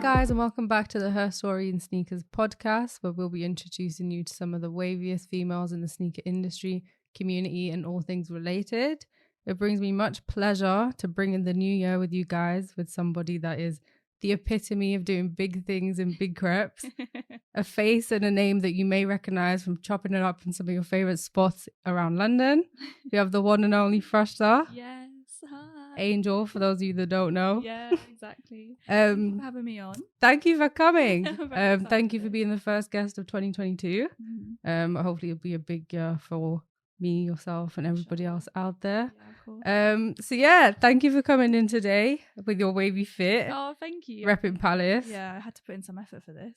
guys, and welcome back to the Her Story in Sneakers podcast, where we'll be introducing you to some of the waviest females in the sneaker industry, community, and all things related. It brings me much pleasure to bring in the new year with you guys with somebody that is the epitome of doing big things in big crepes, a face and a name that you may recognize from chopping it up in some of your favorite spots around London. We have the one and only Freshta. Yes, hi. Angel, for those of you that don't know. Yeah, exactly. Thank you for having me on. Thank you for coming. Very thank you for excited. being the first guest of 2022. Mhm. Hopefully it'll be a big year for me, yourself, and everybody Sure. else out there. Yeah, of course. So yeah, thank you for coming in today with your wavy fit. Oh, thank you. Repping Palace. Yeah, I had to put in some effort for this.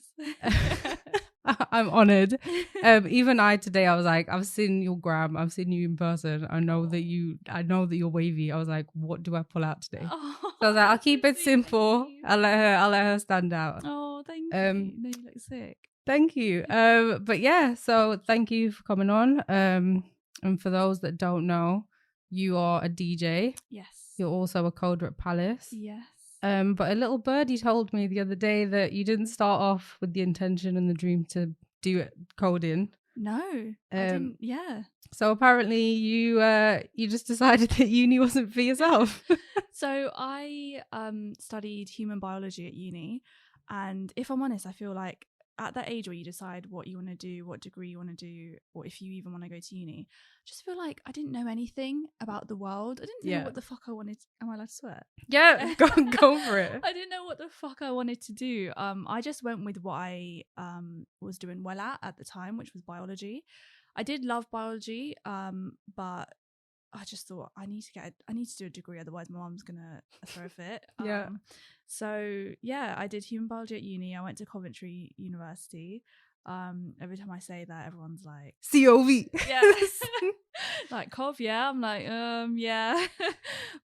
I'm honoured. Even I today, I was like, I've seen your gram, I've seen you in person. I know that you're wavy. I was like, what do I pull out today? Oh, So I was like, I'll keep it sweet, simple. thank you. I'll let her stand out. Oh, thank you. No, you look sick. Thank you. But yeah, so thank you for coming on. And for those that don't know, you are a DJ. Yes. You're also a coder at Palace. Yes. But a little birdie told me the other day that you didn't start off with the intention and the dream to do it coding. No, I didn't. Yeah. So apparently you just decided that uni wasn't for yourself. So I studied human biology at uni, and if I'm honest, I feel like at that age where you decide what you want to do, what degree you want to do, or if you even want to go to uni, I just feel like I didn't know anything about the world. I didn't know what the fuck I wanted. Am I allowed to swear? Yeah, go for it. I didn't know what the fuck I wanted to do. I just went with what I was doing well at the time, which was biology. I did love biology, but I just thought I need to do a degree, otherwise my mum's gonna throw a fit. Yeah. So yeah, I did human biology at uni. I went to Coventry University. Every time I say that, everyone's like COV. yes, like Cov. Yeah, I'm like yeah,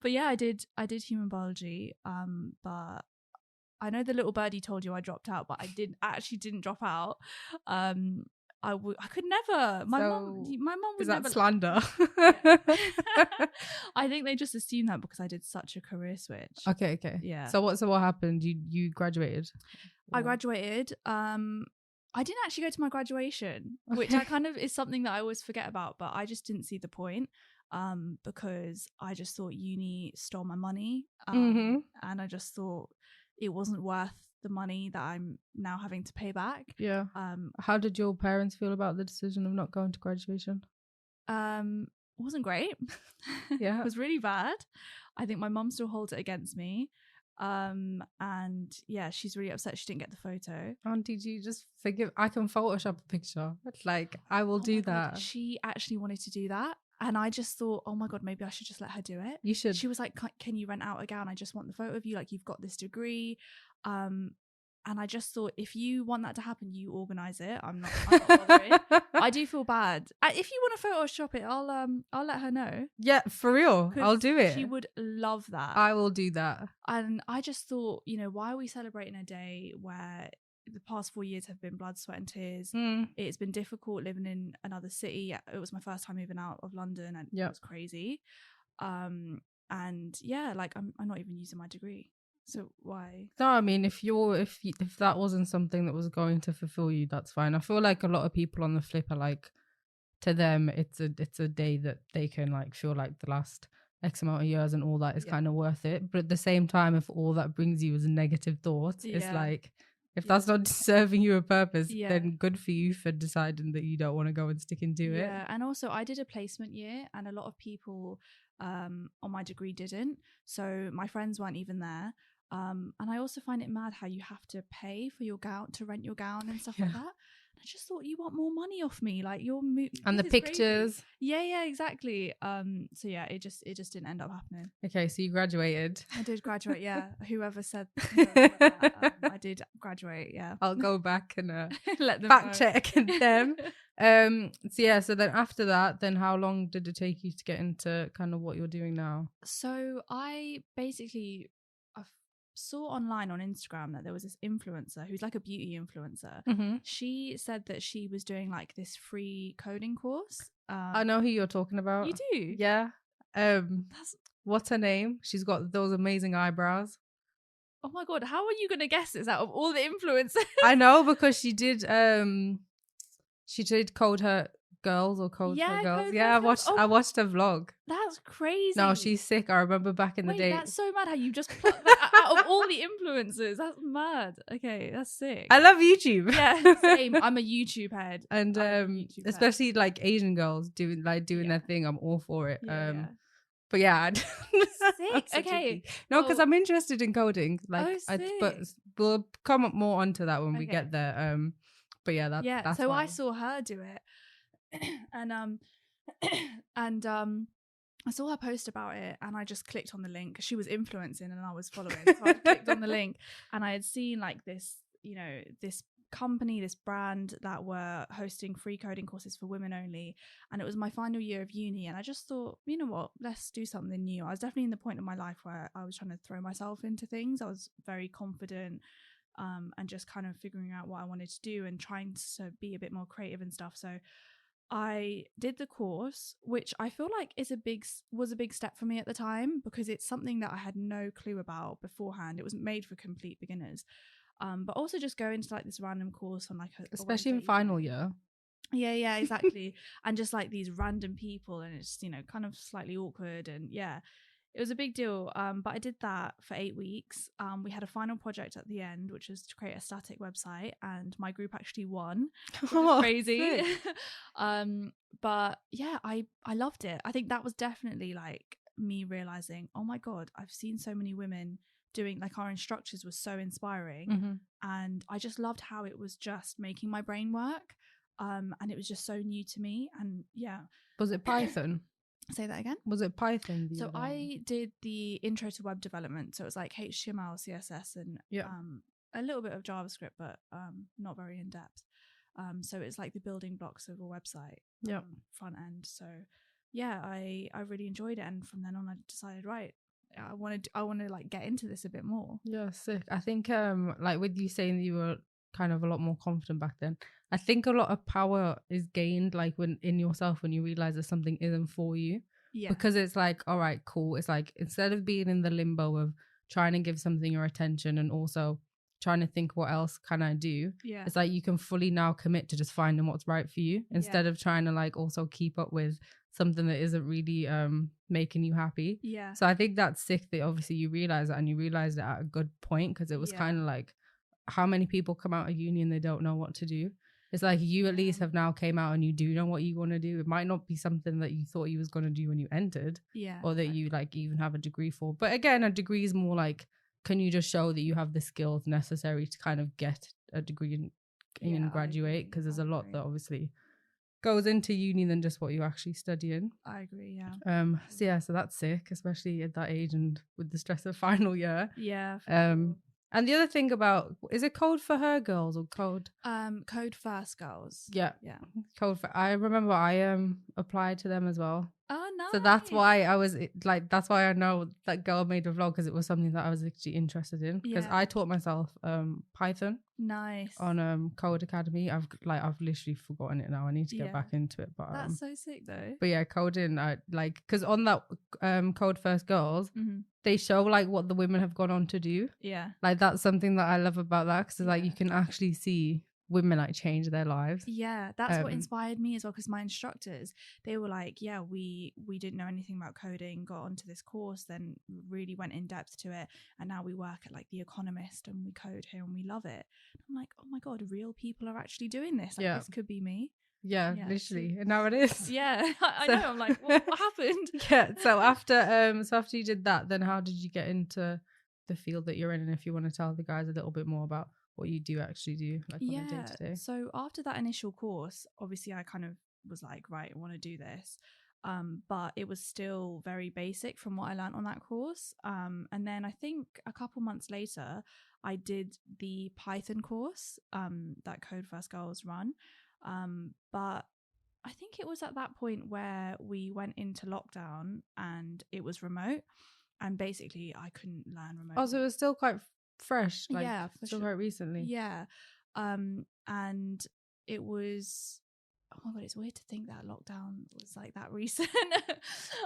but yeah, I did human biology. But I know the little birdie told you I dropped out, but I didn't drop out. I could never. My mum would is that never. slander? I think they just assumed that because I did such a career switch. Okay. Yeah. So what happened? You graduated? I graduated. I didn't actually go to my graduation, which I kind of is something that I always forget about, but I just didn't see the point. Because I just thought uni stole my money. And I just thought it wasn't worth the money that I'm now having to pay back. Yeah. How did your parents feel about the decision of not going to graduation? It wasn't great. Yeah. It was really bad. I think my mum still holds it against me. And yeah, she's really upset she didn't get the photo. Auntie, do you just forgive? I can Photoshop a picture. Like, I will do that. God, she actually wanted to do that. And I just thought, oh my God, maybe I should just let her do it. You should. She was like, can you rent out a gown? I just want the photo of you. Like, you've got this degree. And I just thought, if you want that to happen, you organise it. I'm not bothering. I do feel bad. If you want to Photoshop it, I'll let her know. Yeah, for real. I'll do it. She would love that. I will do that. And I just thought, why are we celebrating a day where the past 4 years have been blood, sweat and tears? It's been difficult living in another city. It was my first time moving out of London, and it was crazy. And yeah, like I'm not even using my degree. So why? No, I mean, if that wasn't something that was going to fulfill you, that's fine. I feel like a lot of people on the flip are like, to them, it's a day that they can like feel like the last X amount of years and all that is kind of worth it. But at the same time, if all that brings you is a negative thought, it's like, if that's not serving you a purpose, then good for you for deciding that you don't want to go and stick into it. Yeah, and also I did a placement year, and a lot of people on my degree didn't. So my friends weren't even there. And I also find it mad how you have to pay for your gown, to rent your gown and stuff like that. And I just thought, you want more money off me, like your and the pictures. Crazy. Yeah, exactly. So yeah, it just didn't end up happening. Okay, so you graduated. I did graduate. Yeah, whoever said that, I did graduate. Yeah, I'll go back and let them fact check them. So then after that, then how long did it take you to get into kind of what you're doing now? So I basically saw online on Instagram that there was this influencer who's like a beauty influencer. She said that she was doing like this free coding course. I know who you're talking about. You do? Yeah. What's her name? She's got those amazing eyebrows. Oh my God, how are you going to guess this out of all the influencers? I know, because she did code her girls or code Yeah, her girls. Code Yeah, Her Girls. I watched her vlog. That's crazy. No, she's sick. I remember back in the Wait, day. that's so mad how you just plucked that out of all the influencers. That's mad. Okay, that's sick. I love YouTube. Yeah, same. I'm a YouTube head. And especially like Asian girls doing their thing. I'm all for it. Yeah. But yeah, Sick. Okay. No, because I'm interested in coding. Like, but sick. we'll come up more onto that when we get there. But yeah, that's so why. I saw her do it, and I saw her post about it, and I just clicked on the link. She was influencing, and I was following, so I clicked on the link, and I had seen like this, this company, this brand that were hosting free coding courses for women only, and it was my final year of uni, and I just thought, you know what, let's do something new. I was definitely in the point of my life where I was trying to throw myself into things. I was very confident, and just kind of figuring out what I wanted to do and trying to be a bit more creative and stuff. So I did the course, which I feel like was a big step for me at the time, because it's something that I had no clue about beforehand. It was made for complete beginners. But also just going to like this random course on like especially in final year. Yeah, exactly. And just like these random people, and it's, kind of slightly awkward, and yeah, it was a big deal. But I did that for 8 weeks. We had a final project at the end, which was to create a static website, and my group actually won, which was crazy. But yeah, I loved it. I think that was definitely like me realizing, oh my God, I've seen so many women doing, like, our instructors were so inspiring, and I just loved how it was just making my brain work, and it was just so new to me. And yeah, was it Python? Say that again. Was it Python? So I did the intro to web development, so it was like HTML, CSS, and a little bit of JavaScript, but not very in depth. So it's like the building blocks of a website, front end. So yeah, I really enjoyed it, and from then on I decided, right, I want to like get into this a bit more. Yeah, sick. I think like with you saying that you were kind of a lot more confident back then, I think a lot of power is gained like when in yourself when you realize that something isn't for you. Yeah. Because it's like, all right, cool. It's like instead of being in the limbo of trying to give something your attention and also trying to think what else can I do, it's like you can fully now commit to just finding what's right for you instead of trying to like also keep up with something that isn't really making you happy. Yeah. So I think that's sick that obviously you realize that, and you realized it at a good point, because it was kind of like, how many people come out of uni and they don't know what to do? It's like you at least have now came out and you do know what you want to do. It might not be something that you thought you was going to do when you entered, or that you like even have a degree for. But again, a degree is more like, can you just show that you have the skills necessary to kind of get a degree and graduate? Because there's a lot that obviously goes into uni than just what you're actually studying. I agree, yeah. So that's sick, especially at that age and with the stress of final year. Yeah. And the other thing about, is it Code for Her Girls or Code? Code First Girls. Yeah. Code for, I remember I applied to them as well. Oh, nice. So that's why I was like, that's why I know that girl made a vlog, because it was something that I was actually interested in. Because I taught myself Python. Nice. On Code Academy. I've literally forgotten it now. I need to get back into it. But that's so sick though. But yeah, coding, I like, because on that Code First Girls, they show like what the women have gone on to do. Yeah. Like that's something that I love about that, because like you can actually see women like change their lives. Yeah, that's what inspired me as well, because my instructors, they were like, yeah, we didn't know anything about coding, got onto this course, then really went in depth to it, and now we work at like The Economist and we code here and we love it. I'm like, oh my God, real people are actually doing this. Like this could be me. Yeah, literally. And now it is. Yeah, I know. I'm like, what happened? Yeah. So after you did that, then how did you get into the field that you're in? And if you want to tell the guys a little bit more about what you do actually do, like on a day-to-day. So after that initial course, obviously I kind of was like, right, I want to do this. But it was still very basic from what I learned on that course. And then I think a couple months later, I did the Python course that Code First Girls run. But I think it was at that point where we went into lockdown and it was remote, and basically I couldn't learn remote. Oh, so it was still quite fresh, like still quite recently. Yeah. And it was, oh my God, it's weird to think that lockdown was like that recent.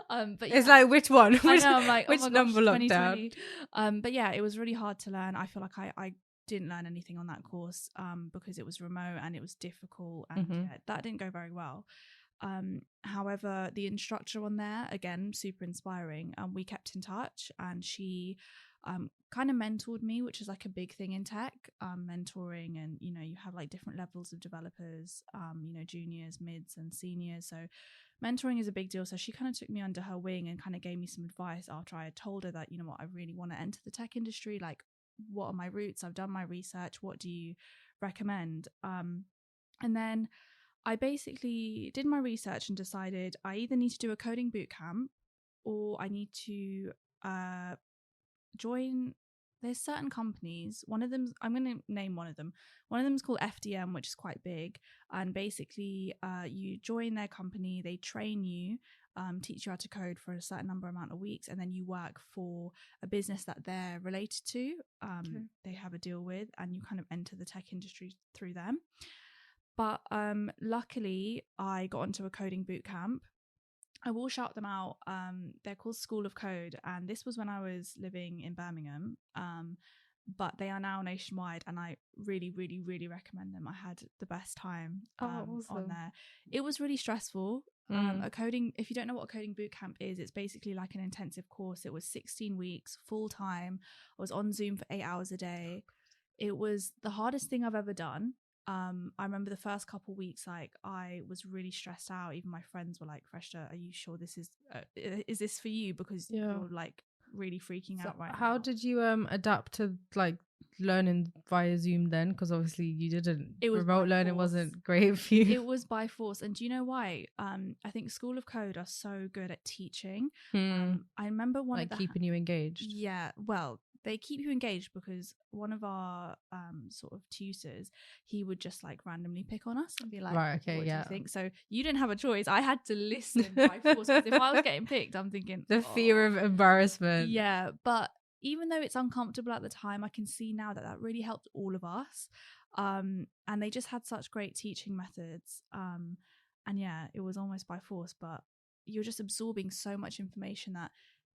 But it's like, which one? I know, I'm like, which oh my number gosh, lockdown? 2020. But yeah, it was really hard to learn. I feel like I didn't learn anything on that course because it was remote and it was difficult, and yeah, that didn't go very well. However, the instructor on there, again, super inspiring. We kept in touch, and she kind of mentored me, which is like a big thing in tech, mentoring. And you know, you have like different levels of developers, you know, juniors, mids, and seniors. So mentoring is a big deal. So she kind of took me under her wing and kind of gave me some advice after I had told her that, you know what, I really want to enter the tech industry. Like, what are my routes? I've done my research. What do you recommend? And then I basically did my research and decided I either need to do a coding bootcamp or I need to join. There's certain companies. One of them, I'm going to name one of them. One of them is called FDM, which is quite big. And basically, you join their company, they train you, teach you how to code for a certain amount of weeks, and then you work for a business that they're related to. They have a deal with, and you kind of enter the tech industry through them. But luckily, I got onto a coding bootcamp. I will shout them out. They're called School of Code, and this was when I was living in Birmingham. But they are now nationwide, and I really, really, really recommend them. I had the best time awesome. on there. It was really stressful. A coding, if you don't know what a coding bootcamp is, it's basically like an intensive course. It was 16 weeks, full time. I was on Zoom for 8 hours a day. It was the hardest thing I've ever done. I remember the first couple weeks, like I was really stressed out. Even my friends were like, "Freshta, are you sure this is this for you? Because you're like really freaking out right now." How did you adapt to like learning via Zoom then? Because obviously you didn't. It was remote learning wasn't great for you. It was by force. And do you know why? I think School of Code are so good at teaching. I remember one like of the keeping you engaged. Yeah, well, they keep you engaged because one of our sort of tutors, he would just like randomly pick on us and be like, right, okay, what yeah. do you think? So you didn't have a choice. I had to listen by force, because if I was getting picked, I'm thinking the fear of embarrassment. Yeah, but even though it's uncomfortable at the time, I can see now that that really helped all of us. And they just had such great teaching methods. And yeah, it was almost by force, but you're just absorbing so much information that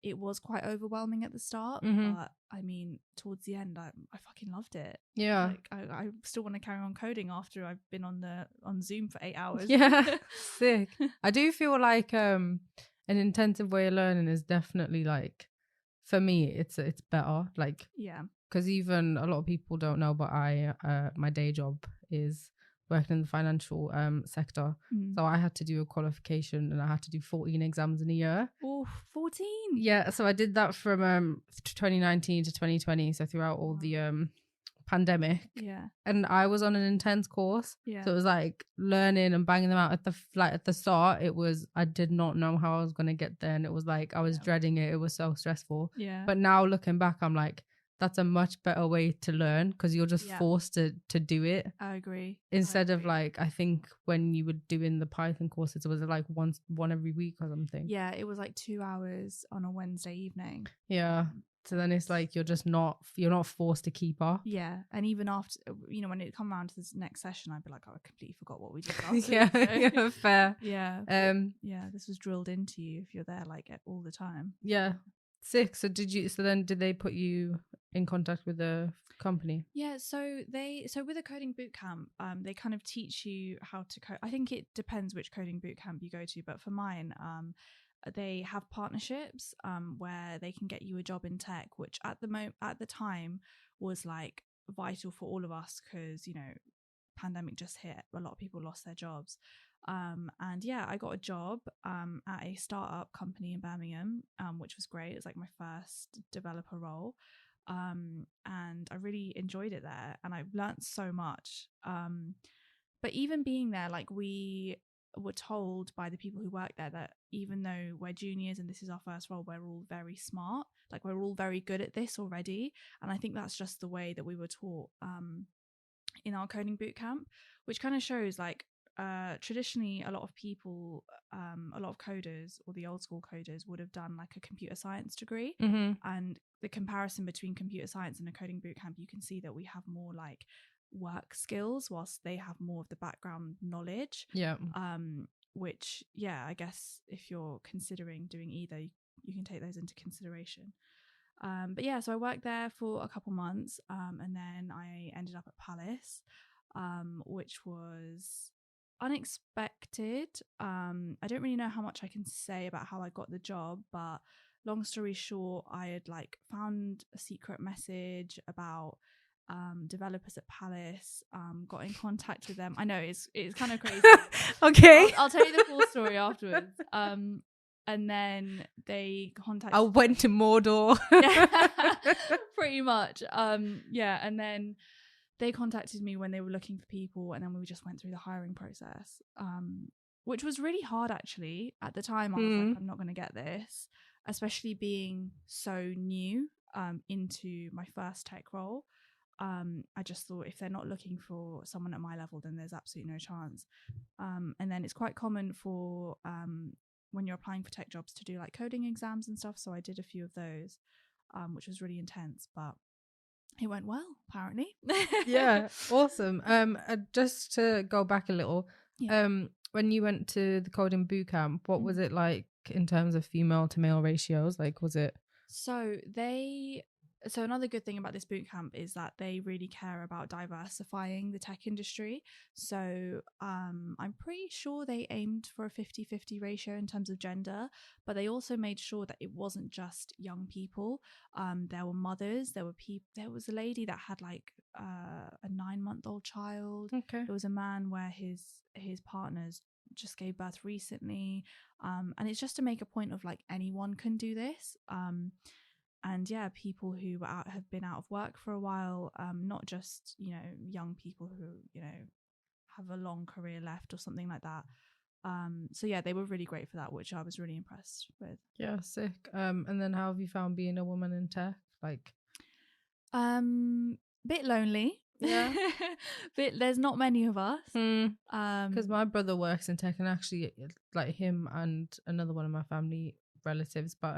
it was quite overwhelming at the start. But I mean, towards the end, I fucking loved it. Yeah, like I still want to carry on coding after I've been on Zoom for 8 hours. Yeah, sick. I do feel like an intensive way of learning is definitely like, for me, it's better. Like, yeah, because even a lot of people don't know, but I my day job is working in the financial sector. So I had to do a qualification and I had to do 14 exams in a year. Oh, 14? Yeah, so I did that from 2019 to 2020, so throughout all the pandemic. Yeah. And I was on an intense course. Yeah. So it was like learning and banging them out at the start. It was, I did not know how I was going to get there. And it was like, I was dreading it. It was so stressful. Yeah. But now looking back, I'm like, that's a much better way to learn because you're just forced to do it. I agree. Instead of like, I think when you were doing the Python courses, it was like one every week or something. Yeah, it was like 2 hours on a Wednesday evening. Yeah. So then it's like you're not forced to keep up. Yeah. And even after, you know, when it come around to this next session, I'd be like, oh, I completely forgot what we did last week. Yeah, fair. Yeah. Yeah, this was drilled into you if you're there like all the time. Yeah. Sick. So did they put you in contact with the company? Yeah, so with a coding bootcamp, they kind of teach you how to code. I think it depends which coding bootcamp you go to, but for mine, they have partnerships where they can get you a job in tech, which at the time was like vital for all of us because, you know, pandemic just hit, a lot of people lost their jobs. And yeah, I got a job at a startup company in Birmingham, which was great. It was like my first developer role. And I really enjoyed it there and I learned so much. But even being there, like we were told by the people who work there that even though we're juniors and this is our first role, we're all very smart. Like we're all very good at this already. And I think that's just the way that we were taught in our coding bootcamp, which kind of shows like traditionally a lot of people, a lot of coders or the old school coders would have done like a computer science degree. And the comparison between computer science and a coding bootcamp, you can see that we have more like work skills, whilst they have more of the background knowledge. Yeah. Which, yeah, I guess if you're considering doing either, you can take those into consideration. But yeah, so I worked there for a couple months, and then I ended up at Palace, which was unexpected. I don't really know how much I can say about how I got the job, but long story short, I had like found a secret message about developers at Palace, got in contact with them. I know it's kind of crazy. Okay. I'll tell you the full story afterwards. And then they contacted. I went to Mordor. Pretty much. Yeah, and then they contacted me when they were looking for people, and then we just went through the hiring process, which was really hard actually. At the time, I was like, I'm not going to get this, especially being so new into my first tech role. I just thought if they're not looking for someone at my level, then there's absolutely no chance. And then it's quite common for when you're applying for tech jobs to do like coding exams and stuff. So I did a few of those, which was really intense, but it went well, apparently. Yeah, awesome. Just to go back a little, when you went to the coding bootcamp, what was it like in terms of female to male ratios? Like, was it? So another good thing about this bootcamp is that they really care about diversifying the tech industry. So I'm pretty sure they aimed for a 50-50 ratio in terms of gender, but they also made sure that it wasn't just young people. There were mothers, there was a lady that had like a 9-month-old child. Okay. There was a man where his partners just gave birth recently. And it's just to make a point of like anyone can do this. And yeah, people who have been out of work for a while, not just, young people who, have a long career left or something like that. So yeah, they were really great for that, which I was really impressed with. Yeah, sick. And then how have you found being a woman in tech? Like, bit lonely. Yeah. There's not many of us. Because my brother works in tech, and actually, like him and another one of my family relatives, but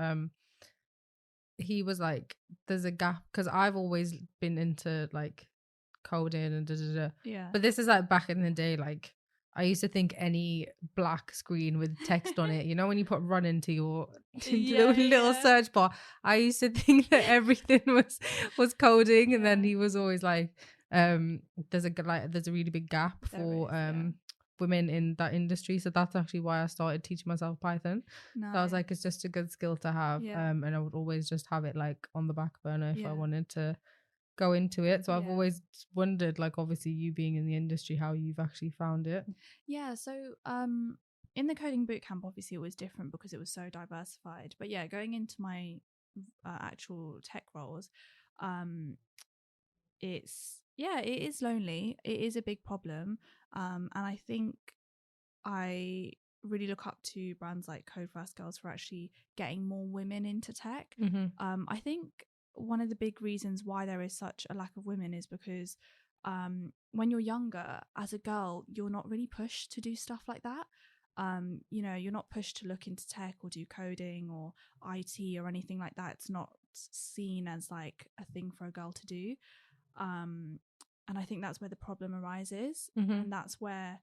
he was like, there's a gap, because I've always been into like coding and Yeah. but this is like back in the day, like I used to think any black screen with text on it, when you put run into your little search bar, I used to think that everything was coding. And then he was always like, there's a really big gap for women in that industry. So that's actually why I started teaching myself Python. Nice. So I was like, it's just a good skill to have. And I would always just have it like on the back burner if I wanted to go into it. So I've always wondered, like, obviously you being in the industry, how you've actually found it. Yeah, so in the coding bootcamp, obviously it was different because it was so diversified. But yeah, going into my actual tech roles, it is lonely. It is a big problem. And I think I really look up to brands like Code First Girls for actually getting more women into tech. I think one of the big reasons why there is such a lack of women is because when you're younger, as a girl, you're not really pushed to do stuff like that. You're not pushed to look into tech or do coding or IT or anything like that. It's not seen as like a thing for a girl to do. And I think that's where the problem arises. And that's where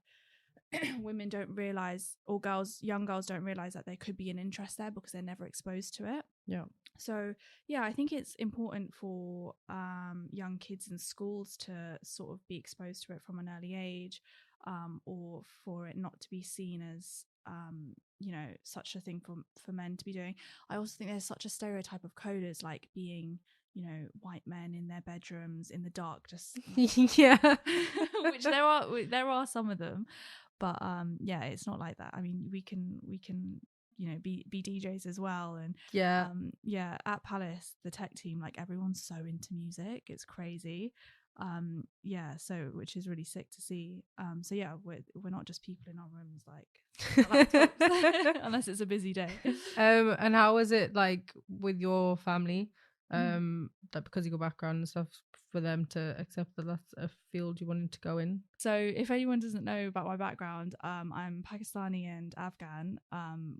women don't realize, or young girls don't realize that there could be an interest there because they're never exposed to it. Yeah. So yeah, I think it's important for young kids in schools to sort of be exposed to it from an early age, or for it not to be seen as such a thing for men to be doing. I also think there's such a stereotype of coders like being white men in their bedrooms in the dark, just yeah. which there are some of them, but it's not like that. I mean, we can be DJs as well. And at Palace, the tech team, like everyone's so into music, it's crazy. So which is really sick to see. So yeah, we're not just people in our rooms like unless it's a busy day. And how was it like with your family, that because of your background and stuff, for them to accept that that's a field you wanted to go in? So if anyone doesn't know about my background, I'm Pakistani and Afghan,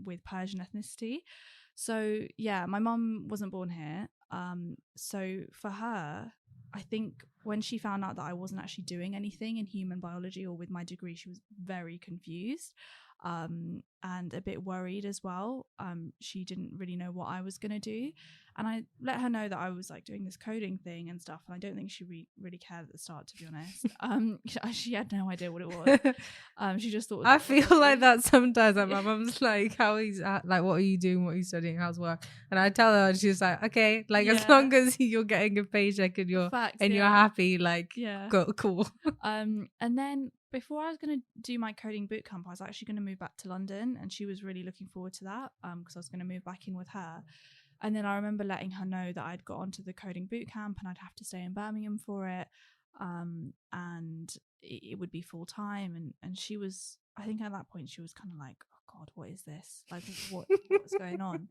with Persian ethnicity. So yeah, my mum wasn't born here. So for her, I think when she found out that I wasn't actually doing anything in human biology or with my degree, she was very confused and a bit worried as well. She didn't really know what I was going to do. And I let her know that I was like doing this coding thing and stuff. And I don't think she really cared at the start, to be honest. She had no idea what it was. She just thought. I feel like that sometimes. Like, my mum's like, "How is like? What are you doing? What are you studying? How's work?" And I tell her, and she's like, "Okay, like as long as you're getting a paycheck and you're you're happy, like, cool." And then before I was going to do my coding bootcamp, I was actually going to move back to London, and she was really looking forward to that because I was going to move back in with her. And then I remember letting her know that I'd got onto the coding bootcamp and I'd have to stay in Birmingham for it, and it would be full time. And she was, I think at that point, she was kind of like, "Oh God, what is this? Like, what's going on?"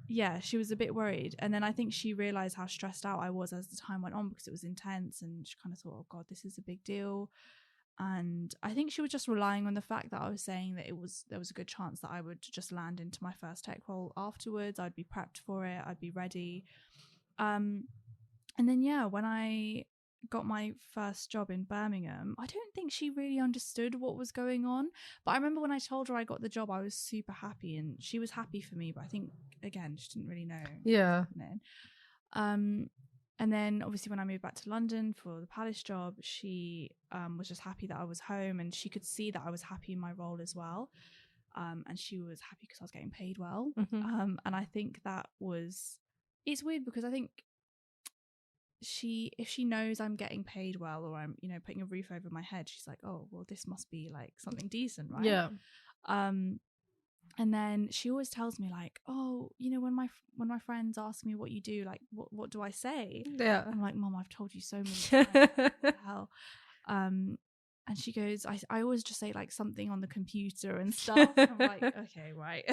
Yeah, she was a bit worried. And then I think she realized how stressed out I was as the time went on because it was intense, and she kind of thought, "Oh God, this is a big deal." And I think she was just relying on the fact that I was saying that there was a good chance that I would just land into my first tech role afterwards. I'd be prepped for it. I'd be ready. And then, when I got my first job in Birmingham, I don't think she really understood what was going on. But I remember when I told her I got the job, I was super happy, and she was happy for me. But I think, again, she didn't really know what was happening. And then obviously when I moved back to London for the Palace job, she was just happy that I was home, and she could see that I was happy in my role as well. And she was happy because I was getting paid well. And I think it's weird because I think if she knows I'm getting paid well, or I'm, putting a roof over my head, she's like, "Oh, well, this must be like something decent, right?" Yeah. And then she always tells me like, "Oh, when my friends ask me what you do, like what do I say?" Yeah. I'm like, "Mom, I've told you so many times." What the hell? And she goes, I always just say like something on the computer and stuff. I'm like, okay, right.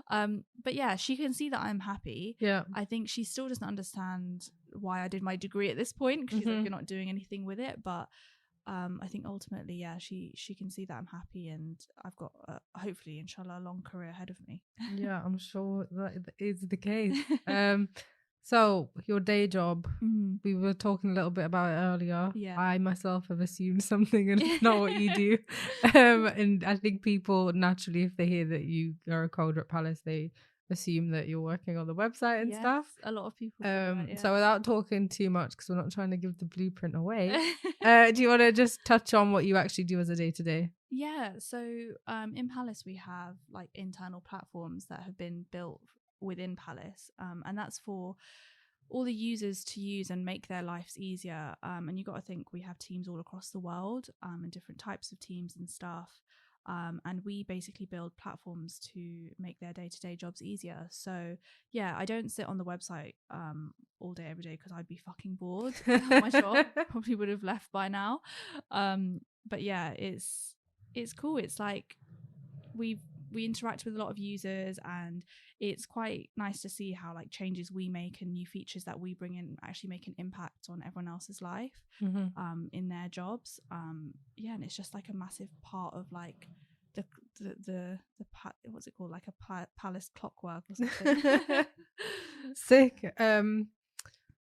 But yeah, she can see that I'm happy. Yeah. I think she still doesn't understand why I did my degree at this point, because she's like, "You're not doing anything with it." But I think ultimately, yeah, she can see that I'm happy, and I've got hopefully, inshallah, a long career ahead of me. Yeah, I'm sure that is the case. So your day job, we were talking a little bit about it earlier. Yeah. I myself have assumed something and it's not what you do. And I think people naturally, if they hear that you are a coder at Palace, they assume that you're working on the website and stuff. A lot of people do that, yeah. So without talking too much, because we're not trying to give the blueprint away, do you want to just touch on what you actually do as a day-to-day? Yeah, so in Palace we have like internal platforms that have been built within Palace, and that's for all the users to use and make their lives easier. And you got to think we have teams all across the world, and different types of teams and stuff. And we basically build platforms to make their day-to-day jobs easier. So yeah, I don't sit on the website all day every day because I'd be fucking bored. My job probably would have left by now. But yeah, it's cool. It's like we interact with a lot of users, and it's quite nice to see how like changes we make and new features that we bring in actually make an impact on everyone else's life in their jobs. Yeah, and it's just like a massive part of like the what's it called, like a Palace clockwork or something. Sick.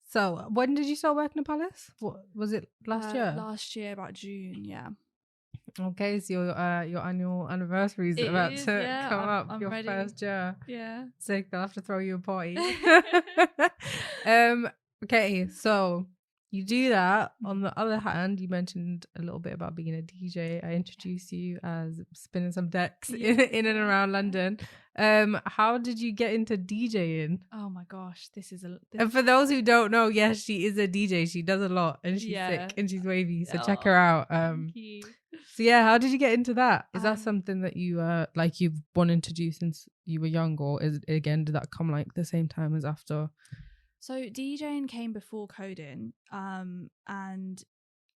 So when did you start working at Palace? What was it, last year? Last year, about June. Yeah. Okay, so your annual anniversary is about to come up. I'm your ready. First year. Yeah. Sick. They'll have to throw you a party. Okay, so you do that. On the other hand, you mentioned a little bit about being a DJ. I introduced you as spinning some decks in and around London. How did you get into DJing? Oh my gosh, and for those who don't know, yes, she is a DJ. She does a lot, and she's sick and she's wavy. So check her out. Thank you. So yeah, how did you get into that? Is that something that you like you've wanted to do since you were young, or did that come like the same time as after? So DJing came before coding, and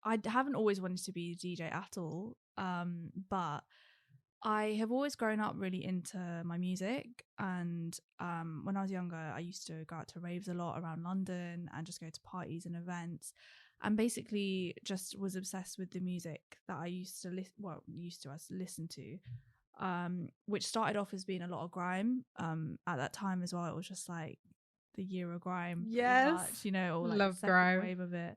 I haven't always wanted to be a DJ at all, but I have always grown up really into my music, and when I was younger, I used to go out to raves a lot around London and just go to parties and events, and basically just was obsessed with the music that I used to listen to, which started off as being a lot of grime. At that time as well, it was just like the year of grime. Yes. Much, you know, or like Love the second grime. wave of it.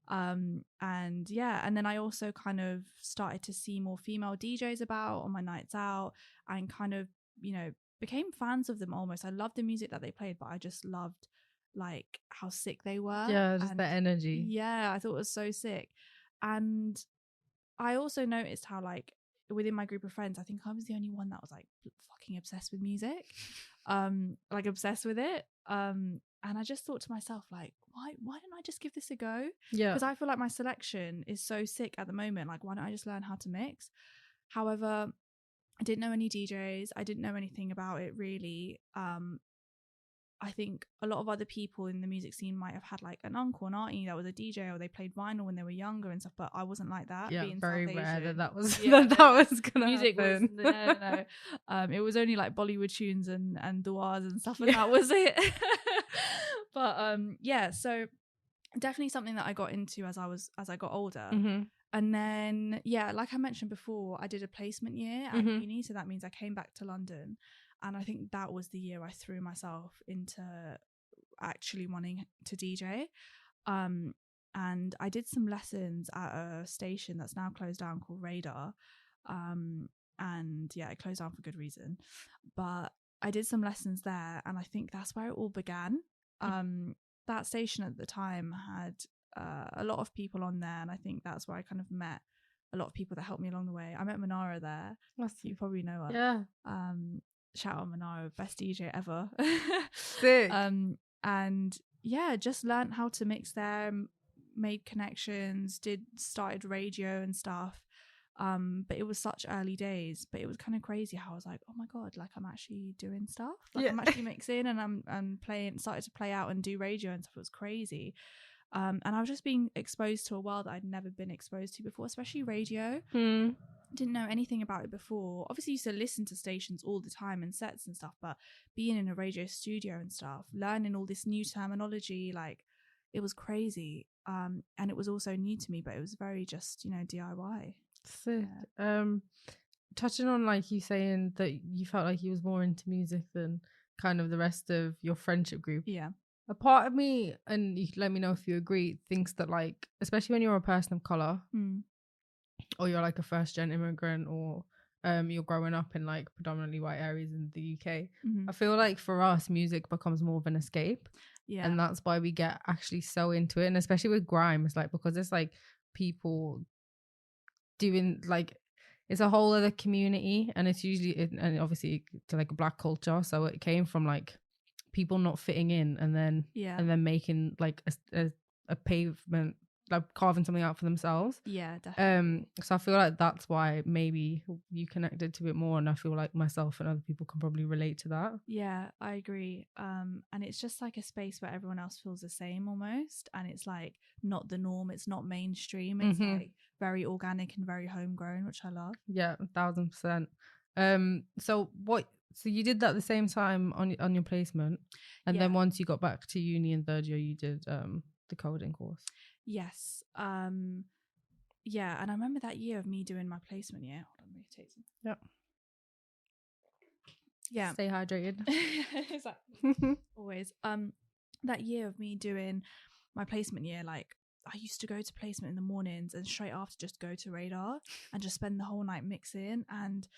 And yeah, and then I also kind of started to see more female DJs about on my nights out, and kind of, you know, became fans of them almost. I loved the music that they played, but I just loved like how sick they were. Yeah, just and the energy. yeah, I thought it was so sick. And I also noticed how, like, within my group of friends, I think I was the only one that was like fucking obsessed with music, like obsessed with it. And I just thought to myself, like, why don't I just give this a go? Yeah. Because I feel like my selection is so sick at the moment. Like, why don't I just learn how to mix? However, I didn't know any DJs. I didn't know anything about it really. I think a lot of other people in the music scene might have had like an uncle, an auntie that was a DJ, or they played vinyl when they were younger and stuff. But I wasn't like that. Yeah, being very South rare Asian. that was Yeah, that was gonna music happen. was no. It was only like Bollywood tunes and duas and stuff, and that was it. But yeah, so definitely something that I got into as I got older. Mm-hmm. And then yeah, like I mentioned before, I did a placement year at uni, so that means I came back to London, and I think that was the year I threw myself into actually wanting to DJ. And I did some lessons at a station that's now closed down called Radar. And yeah, it closed down for good reason. But I did some lessons there, and I think that's where it all began. That station at the time had a lot of people on there, and I think that's where I kind of met a lot of people that helped me along the way. I met Manara there. You probably know her. Yeah. Shout out Manara, best DJ ever. Sick. And yeah, just learned how to mix there, made connections, started radio and stuff. But it was such early days, but it was kind of crazy how I was like, oh my god, like I'm actually doing stuff, like I'm actually mixing, and I'm playing, started to play out and do radio and stuff. It was crazy. And I was just being exposed to a world that I'd never been exposed to before, especially radio. Didn't know anything about it before. Obviously used to listen to stations all the time and sets and stuff, but being in a radio studio and stuff, learning all this new terminology, like it was crazy. And it was also new to me, but it was very just, you know, DIY. Sick. Touching on like you saying that you felt like you was more into music than kind of the rest of your friendship group. Yeah. A part of me, and you can let me know if you agree, thinks that like, especially when you're a person of colour, or you're like a first gen immigrant, or you're growing up in like predominantly white areas in the UK, I feel like for us music becomes more of an escape. Yeah. And that's why we get actually so into it. And especially with grime, it's like, because it's like people doing like, it's a whole other community, and it's usually, and obviously to like a black culture, so it came from like people not fitting in, and then making like a pavement, like carving something out for themselves. Yeah, definitely. So I feel like that's why maybe you connected to it more, and I feel like myself and other people can probably relate to that. Yeah, I agree. And it's just like a space where everyone else feels the same almost, and it's like not the norm, it's not mainstream, it's like very organic and very homegrown, which I love. Yeah, 1000%. So you did that at the same time on your placement, and then once you got back to uni in third year, you did the coding course. Yes. Yeah, and I remember that year of me doing my placement year. Hold on, let me take some. Yep. Yeah. Stay hydrated. Exactly. Always. That year of me doing my placement year, like I used to go to placement in the mornings and straight after just go to Radar and just spend the whole night mixing, and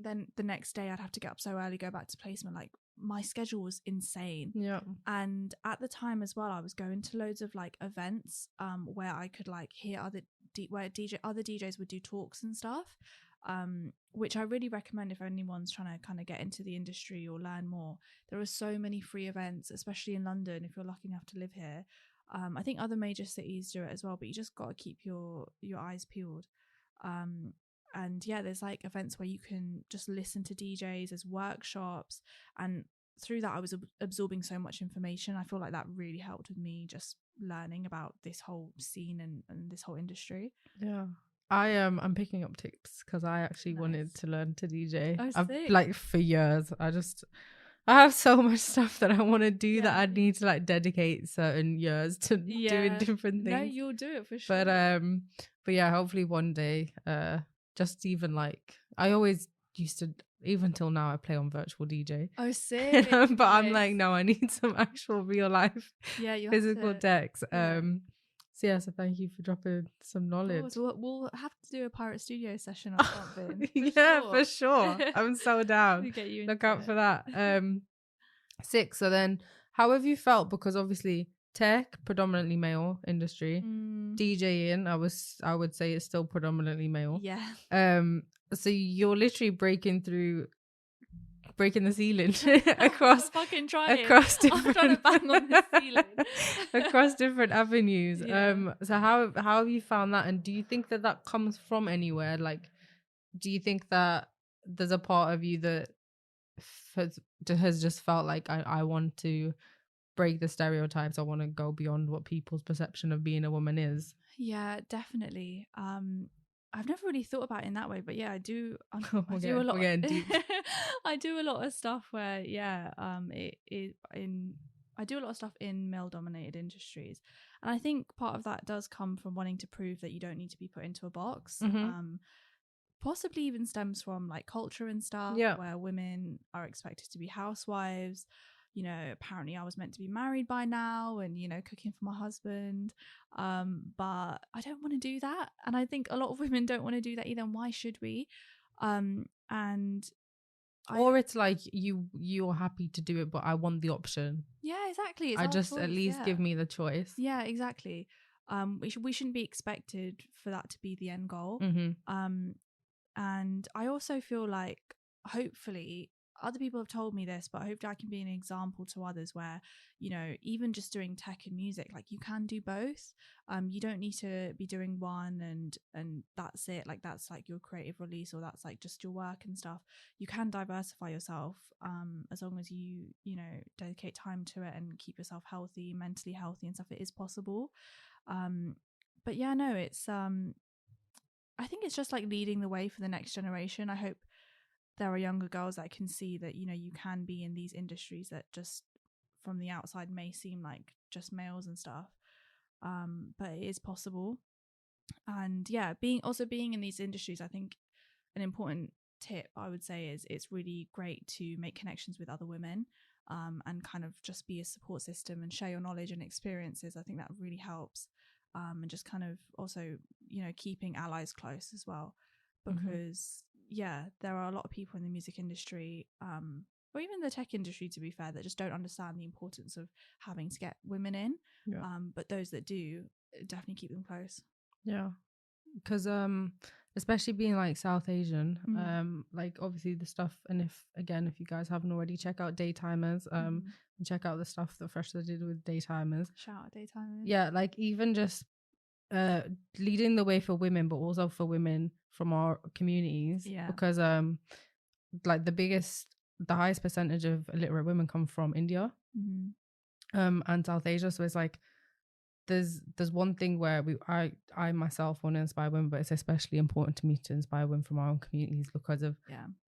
then the next day I'd have to get up so early, go back to placement. Like my schedule was insane. Yeah. And at the time as well, I was going to loads of like events where I could like hear other DJs would do talks and stuff, which I really recommend if anyone's trying to kind of get into the industry or learn more. There are so many free events, especially in London if you're lucky enough to live here. I think other major cities do it as well, but you just got to keep your eyes peeled. And yeah, there's like events where you can just listen to DJs, there's workshops, and through that I was absorbing so much information. I feel like that really helped with me just learning about this whole scene and this whole industry. Yeah. I'm picking up tips because I actually wanted to learn to DJ. I've like for years. I have so much stuff that I want to do that I need to like dedicate certain years to doing different things. No, you'll do it for sure. But yeah, hopefully one day, just even like I always used to even till now I play on virtual DJ. Oh, sick. But I'm like, no, I need some actual real life physical decks. So thank you for dropping some knowledge. We'll have to do a Pirate Studio session or something. For sure. I'm so down. Look out for that. 6. So then, how have you felt? Because obviously tech, predominantly male industry. DJing, I would say it's still predominantly male. Yeah. So you're literally breaking the ceiling across different bang on the ceiling across different avenues. So how have you found that, and do you think that comes from anywhere? Like, do you think that there's a part of you that has just felt like I want to break the stereotypes, I want to go beyond what people's perception of being a woman is? Yeah, definitely. I've never really thought about it in that way, but yeah, I do. I do a lot of stuff where, I do a lot of stuff in male-dominated industries, and I think part of that does come from wanting to prove that you don't need to be put into a box. Possibly even stems from like culture and stuff, where women are expected to be housewives. You know, apparently I was meant to be married by now and, you know, cooking for my husband. But I don't want to do that. And I think a lot of women don't want to do that either. And why should we? Or it's like you're happy to do it, but I want the option. Yeah, exactly. It's I just choice, at least give me the choice. Yeah, exactly. We shouldn't be expected for that to be the end goal. And I also feel like, hopefully, other people have told me this, but hopefully I can be an example to others where, you know, even just doing tech and music, like you can do both. You don't need to be doing one and that's it. Like that's like your creative release, or that's like just your work and stuff. You can diversify yourself as long as you know, dedicate time to it and keep yourself healthy, mentally healthy and stuff. It is possible. But yeah, no, it's I think it's just like leading the way for the next generation. I hope there are younger girls that can see that, you know, you can be in these industries that just from the outside may seem like just males and stuff. But it is possible. And yeah, being in these industries, I think an important tip I would say is it's really great to make connections with other women, and kind of just be a support system and share your knowledge and experiences. I think that really helps. And just kind of also, you know, keeping allies close as well, because there are a lot of people in the music industry, or even the tech industry, to be fair, that just don't understand the importance of having to get women in. But those that do, definitely keep them close. Yeah, because especially being like South Asian, like obviously the stuff, and if you guys haven't already, check out Daytimers, and check out the stuff that Freshta did with Daytimers. Shout out Daytimers. Yeah, like even just leading the way for women, but also for women from our communities, because like the highest percentage of illiterate women come from India, and South Asia. So it's like there's one thing where I myself want to inspire women, but it's especially important to me to inspire women from our own communities because of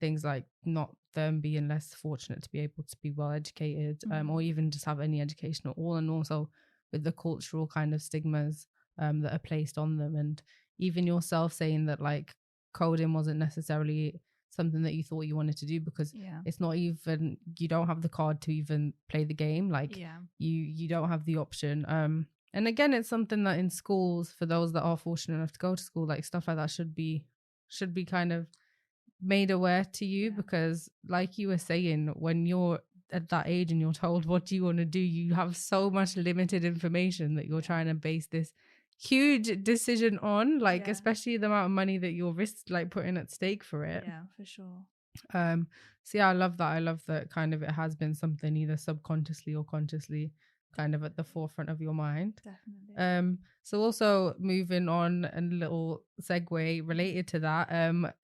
things like not them being less fortunate to be able to be well educated, or even just have any education at all, and also with the cultural kind of stigmas that are placed on them, and even yourself saying that like coding wasn't necessarily something that you thought you wanted to do because it's not even, you don't have the card to even play the game, like you don't have the option. And again, it's something that in schools, for those that are fortunate enough to go to school, like stuff like that should be kind of made aware to you, because like you were saying, when you're at that age and you're told what do you want to do, you have so much limited information that you're trying to base this huge decision on, like especially the amount of money that you're like putting at stake for it. Yeah, for sure. So yeah, I love that kind of it has been something either subconsciously or consciously kind of at the forefront of your mind. Definitely. So also moving on, and a little segue related to that,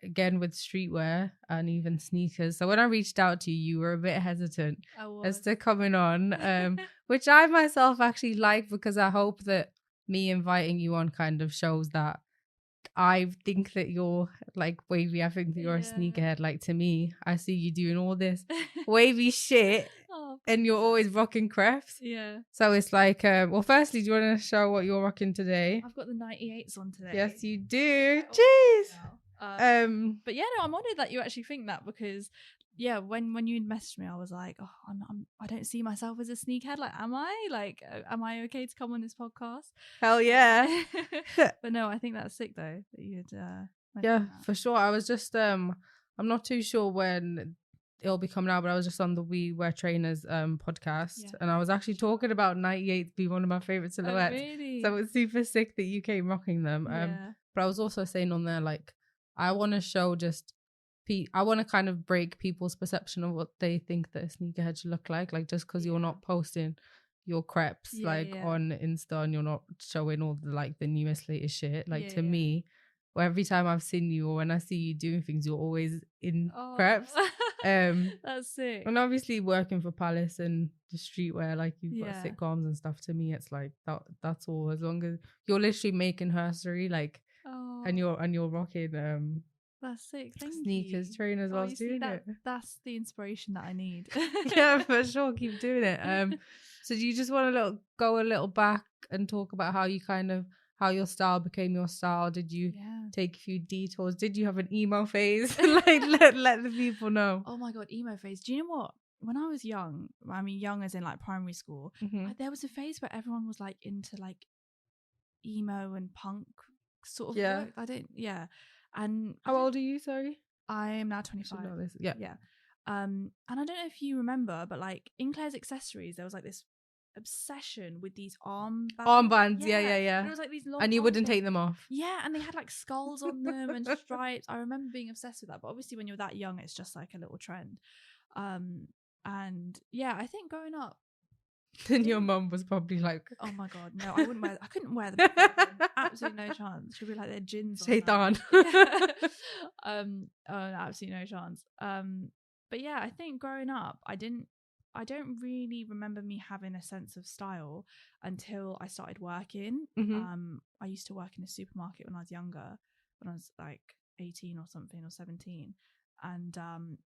again with streetwear and even sneakers. So when I reached out to you, you were a bit hesitant as to coming on, which I myself actually like, because I hope that me inviting you on kind of shows that I think that you're like wavy. I think that you're a sneakerhead. Like, to me, I see you doing all this wavy shit and you're always rocking Creps. Yeah. So it's like, well, firstly, do you want to show what you're rocking today? I've got the 98s on today. Yes, you do. Jeez. But yeah, no, I'm honored that you actually think that, because yeah, when you messaged me, I was like, oh, I don't see myself as a sneakerhead. Like, am I okay to come on this podcast? Hell yeah. But no, I think that's sick though that you'd Yeah, that. for sure. I was just I'm not too sure when it'll be coming out, but I was just on the We Wear Trainers podcast, and I was actually talking about 98 being one of my favorite silhouettes. Oh, really? So it's super sick that you came rocking them. But I was also saying on there, like, I want to show just I want to kind of break people's perception of what they think that a sneakerhead should look like just because you're not posting your Creps on Insta, and you're not showing all the like the newest latest shit. Like, to me, or every time I've seen you or when I see you doing things, you're always in Creps. That's sick. And obviously working for Palace and the streetwear, like you've got sick Garms and stuff. To me, it's like that's all. As long as you're literally making herstory, like, and you're rocking that's sick. Thank sneakers, you. trainers while doing it. That's the inspiration that I need. Yeah, for sure. Keep doing it. So do you just want to go a little back and talk about how your style became your style? Did you take a few detours? Did you have an emo phase? Like, let the people know. Oh my god, emo phase. Do you know what? When I was young, I mean young as in like primary school, there was a phase where everyone was like into like emo and punk sort of look. And how old are you? Sorry, I am now 25. Yeah. And I don't know if you remember, but like in Claire's accessories, there was like this obsession with these armbands. Yeah. And it was like these long, and you wouldn't take them off. Yeah, and they had like skulls on them and stripes. I remember being obsessed with that. But obviously, when you're that young, it's just like a little trend. And yeah, I think growing up. Then your mum was probably like, "Oh my god, no! I couldn't wear them. Absolutely no chance. She'd be like, they're gins." Shaitan. Absolutely no chance. But yeah, I think growing up, I don't really remember me having a sense of style until I started working. I used to work in a supermarket when I was younger, when I was like 18 or something, or 17, and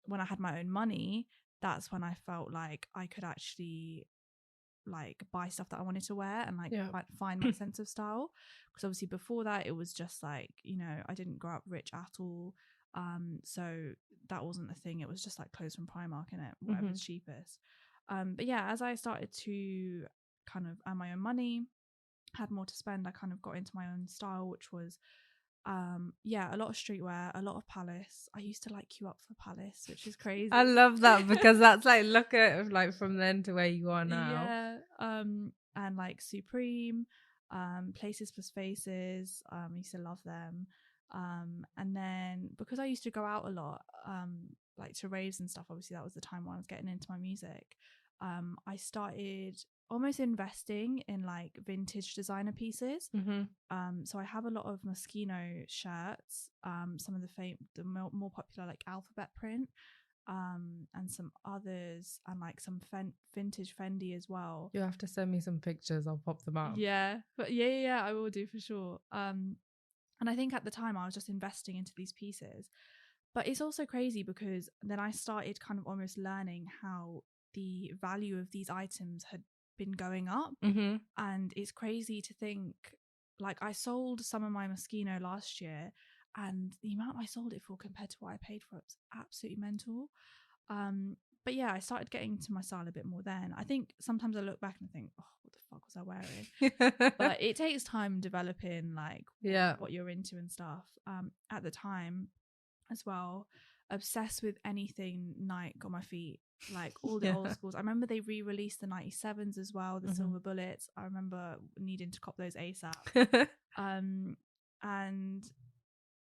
when I had my own money, that's when I felt like I could actually like buy stuff that I wanted to wear and like find my sense of style, because obviously before that it was just like, you know, I didn't grow up rich at all, so that wasn't a thing. It was just like clothes from Primark, in it, whatever's cheapest. But yeah, as I started to kind of earn my own money, had more to spend, I kind of got into my own style, which was a lot of streetwear, a lot of Palace. I used to like queue up for Palace, which is crazy. I love that, because that's like, look at like from then to where you are now. And like Supreme, Places plus Faces, I used to love them. And then because I used to go out a lot, like to raves and stuff, obviously that was the time when I was getting into my music. I started almost investing in like vintage designer pieces. So I have a lot of Moschino shirts, some of the more popular like alphabet print, and some others, and like some vintage Fendi as well. You have to send me some pictures, I'll pop them out. But I will do for sure. And I think at the time I was just investing into these pieces, but it's also crazy because then I started kind of almost learning how the value of these items had been going up. And it's crazy to think, like, I sold some of my Moschino last year, and the amount I sold it for compared to what I paid for it was absolutely mental. But yeah, I started getting to my style a bit more then. I think sometimes I look back and I think, oh, what the fuck was I wearing? But it takes time developing like what you're into and stuff. At the time as well, obsessed with anything Nike on my feet, like all the old schools. I remember they re-released the 97s as well, the silver bullets. I remember needing to cop those ASAP. And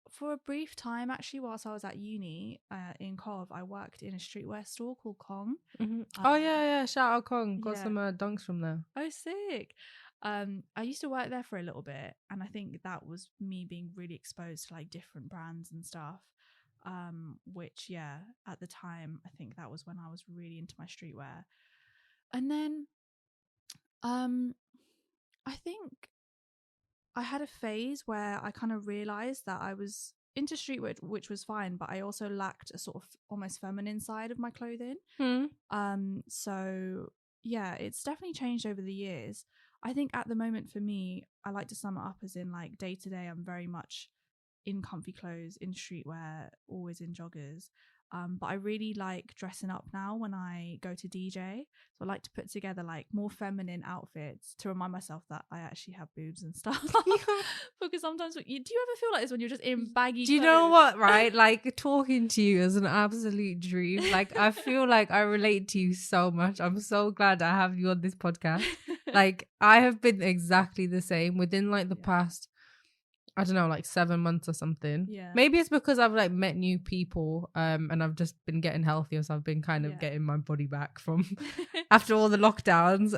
for a brief time, actually, whilst I was at uni in Cov, I worked in a streetwear store called Kong. Shout out Kong. Got some dunks from there. Oh, sick. I used to work there for a little bit, and I think that was me being really exposed to like different brands and stuff. Which at the time I think that was when I was really into my streetwear. And then I think I had a phase where I kind of realized that I was into streetwear, which was fine, but I also lacked a sort of almost feminine side of my clothing. So yeah, it's definitely changed over the years. I think at the moment for me, I like to sum it up as in like day to day I'm very much in comfy clothes, in streetwear, always in joggers. But I really like dressing up now when I go to DJ. So I like to put together like more feminine outfits to remind myself that I actually have boobs and stuff. Because sometimes do you ever feel like this when you're just in baggy Do you clothes? know what, right? Like, talking to you is an absolute dream. Like, I feel like I relate to you so much. I'm so glad I have you on this podcast. Like, I have been exactly the same within like the past, I don't know, like 7 months or something. Yeah. Maybe it's because I've like met new people and I've just been getting healthier. So I've been kind of getting my body back from after all the lockdowns.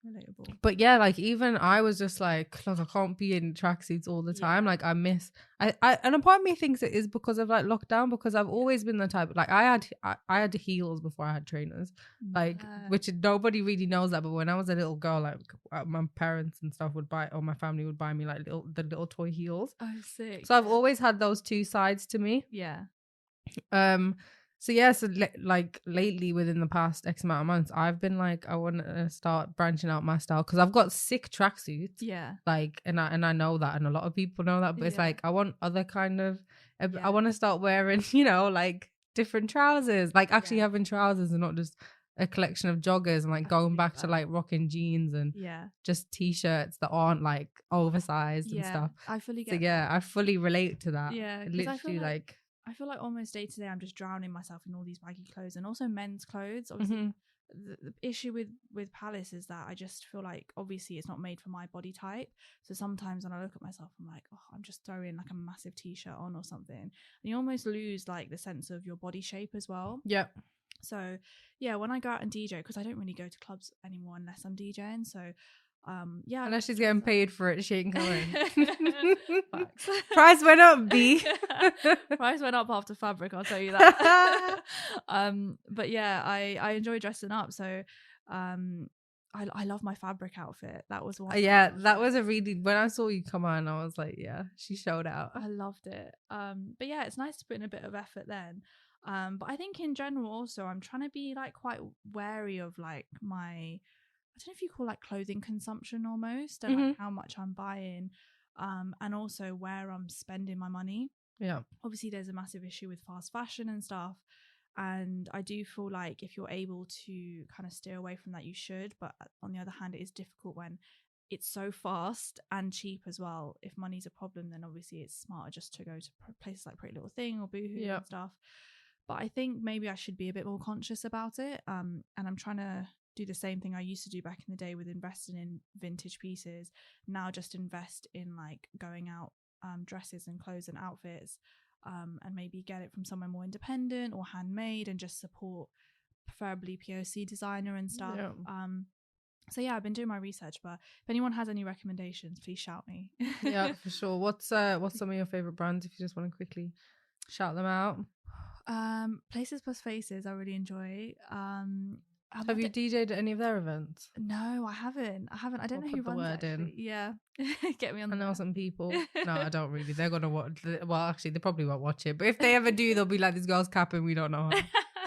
Relatable. But yeah, like even I was just like, look, I can't be in tracksuits all the time. Like I miss, I and a part of me thinks it is because of like lockdown, because I've always been the type, like I had heels before I had trainers, like which nobody really knows that. But when I was a little girl, like my parents and stuff would buy, or my family would buy me like the little toy heels. Oh, sick. So I've always had those two sides to me. Yeah. So yeah, so like lately within the past X amount of months, I've been like, I want to start branching out my style because I've got sick tracksuits. Yeah. Like, and I know that, and a lot of people know that, but it's like I want other kind of, I want to start wearing, you know, like different trousers, like actually having trousers and not just a collection of joggers, and like going back to like rocking jeans and just t-shirts that aren't like oversized and stuff. I fully get I fully relate to that. Yeah, literally I feel like almost day to day I'm just drowning myself in all these baggy clothes and also men's clothes. Obviously, the issue with Palace is that I just feel like obviously it's not made for my body type. So sometimes when I look at myself, I'm like, oh, I'm just throwing like a massive t-shirt on or something, and you almost lose like the sense of your body shape as well. Yeah. So yeah, when I go out and DJ, because I don't really go to clubs anymore unless I'm DJing. So unless she's getting paid for it, she ain't going. Price went up, B. Price went up after fabric, I'll tell you that. But yeah, I enjoy dressing up. So I love my fabric outfit. That was one. That was a really, when I saw you come on, I was like, yeah, she showed out. I loved it. But yeah, it's nice to put in a bit of effort then. But I think in general also I'm trying to be like quite wary of like my, I don't know if you call like clothing consumption almost, and like how much I'm buying, and also where I'm spending my money. Yeah. Obviously there's a massive issue with fast fashion and stuff. And I do feel like if you're able to kind of steer away from that, you should. But on the other hand, it is difficult when it's so fast and cheap as well. If money's a problem, then obviously it's smarter just to go to places like Pretty Little Thing or Boohoo and stuff. But I think maybe I should be a bit more conscious about it. And I'm trying to do the same thing I used to do back in the day with investing in vintage pieces. Now just invest in like going out dresses and clothes and outfits, and maybe get it from somewhere more independent or handmade, and just support preferably POC designer and stuff. So yeah, I've been doing my research, but if anyone has any recommendations, please shout me. Yeah, for sure. What's some of your favorite brands, if you just want to quickly shout them out? Places Plus Faces I really enjoy. Have you DJ'd at any of their events? No, I haven't. I don't know who runs it, actually. Yeah. Get me on. I know some people. No, I don't really. They're gonna watch. Well, actually, they probably won't watch it. But if they ever do, they'll be like, "This girl's capping. We don't know